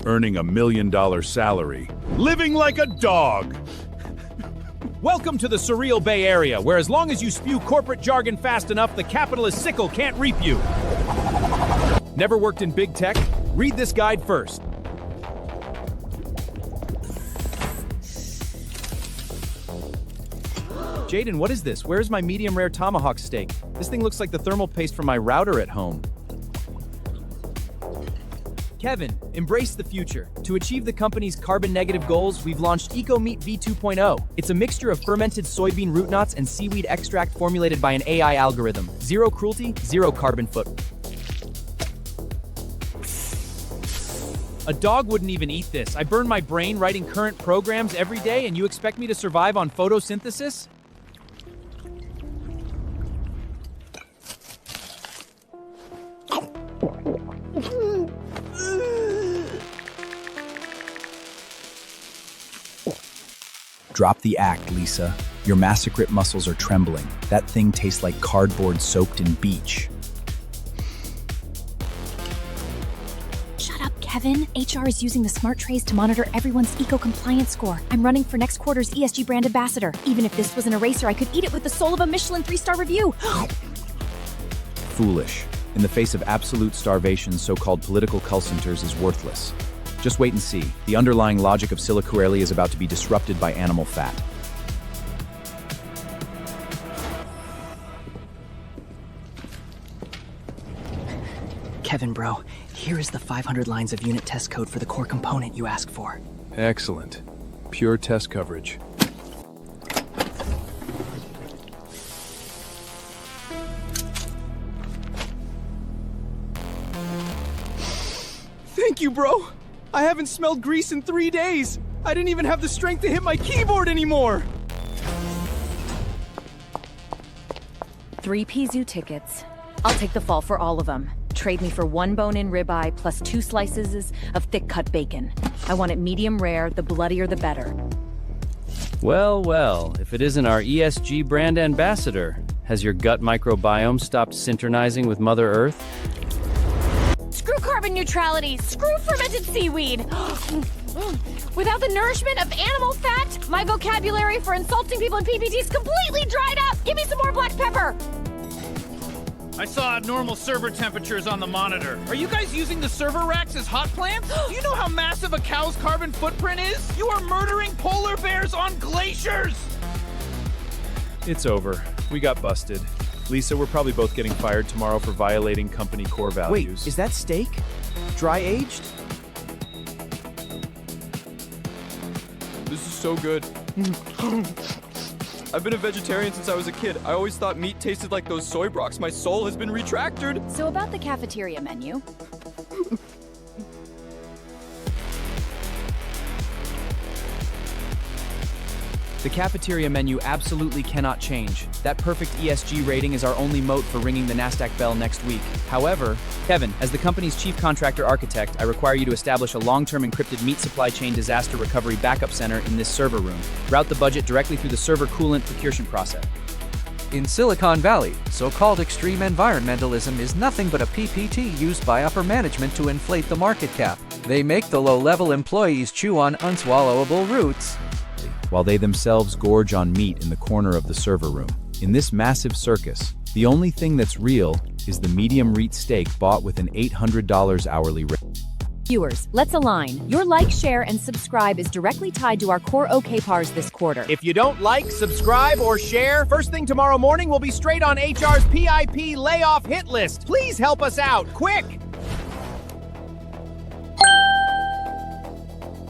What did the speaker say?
earning $1 million salary, living like a dog. Welcome to the surreal Bay Area, where as long as you spew corporate jargon fast enough, the capitalist sickle can't reap you. Never worked in big tech? Read this guide first. Jayden, what is this? Where's my medium rare tomahawk steak? This thing looks like the thermal paste from my router at home. Kevin, embrace the future. To achieve the company's carbon negative goals, we've launched EcoMeat V2.0. It's a mixture of fermented soybean root knots and seaweed extract formulated by an AI algorithm. Zero cruelty, zero carbon footprint. A dog wouldn't even eat this. I burn my brain writing current programs every day, and you expect me to survive on photosynthesis? Drop the act, Lisa. Your massacrate muscles are trembling. That thing tastes like cardboard soaked in beach. Shut up, Kevin. HR is using the smart trays to monitor everyone's eco-compliance score. I'm running for next quarter's ESG brand ambassador. Even if this was an eraser, I could eat it with the soul of a Michelin 3-star review. Foolish. In the face of absolute starvation, so-called political call centers is worthless. Just wait and see. The underlying logic of silicoarly is about to be disrupted by animal fat. Kevin, bro, here is the 500 lines of unit test code for the core component you asked for. Excellent. Pure test coverage. Thank you, bro. I haven't smelled grease in 3 days. I didn't even have the strength to hit my keyboard anymore. 3 Pizu tickets. I'll take the fall for all of them. Trade me for 1 bone-in ribeye plus 2 slices of thick-cut bacon. I want it medium rare, the bloodier the better. Well, well, if it isn't our ESG brand ambassador, has your gut microbiome stopped synchronizing with Mother Earth? Screw carbon neutrality. Screw fermented seaweed. Without the nourishment of animal fat, my vocabulary for insulting people in PPT is completely dried up. Give me some more black pepper. I saw abnormal server temperatures on the monitor. Are you guys using the server racks as hot plants? Do you know how massive a cow's carbon footprint is? You are murdering polar bears on glaciers! It's over. We got busted. Lisa, we're probably both getting fired tomorrow for violating company core values. Wait, is that steak? Dry-aged? This is so good. I've been a vegetarian since I was a kid. I always thought meat tasted like those soy brocks. My soul has been retracted. So about the cafeteria menu. The cafeteria menu absolutely cannot change. That perfect ESG rating is our only moat for ringing the NASDAQ bell next week. However, Kevin, as the company's chief contractor architect, I require you to establish a long-term encrypted meat supply chain disaster recovery backup center in this server room. Route the budget directly through the server coolant procurement process. In Silicon Valley, so-called extreme environmentalism is nothing but a PPT used by upper management to inflate the market cap. They make the low-level employees chew on unswallowable roots, while they themselves gorge on meat in the corner of the server room. In this massive circus, the only thing that's real is the medium rare steak bought with an $800 hourly rate. Viewers, let's align. Your like, share, and subscribe is directly tied to our core OKPARs this quarter. If you don't like, subscribe, or share, first thing tomorrow morning we'll be straight on HR's PIP layoff hit list. Please help us out, quick!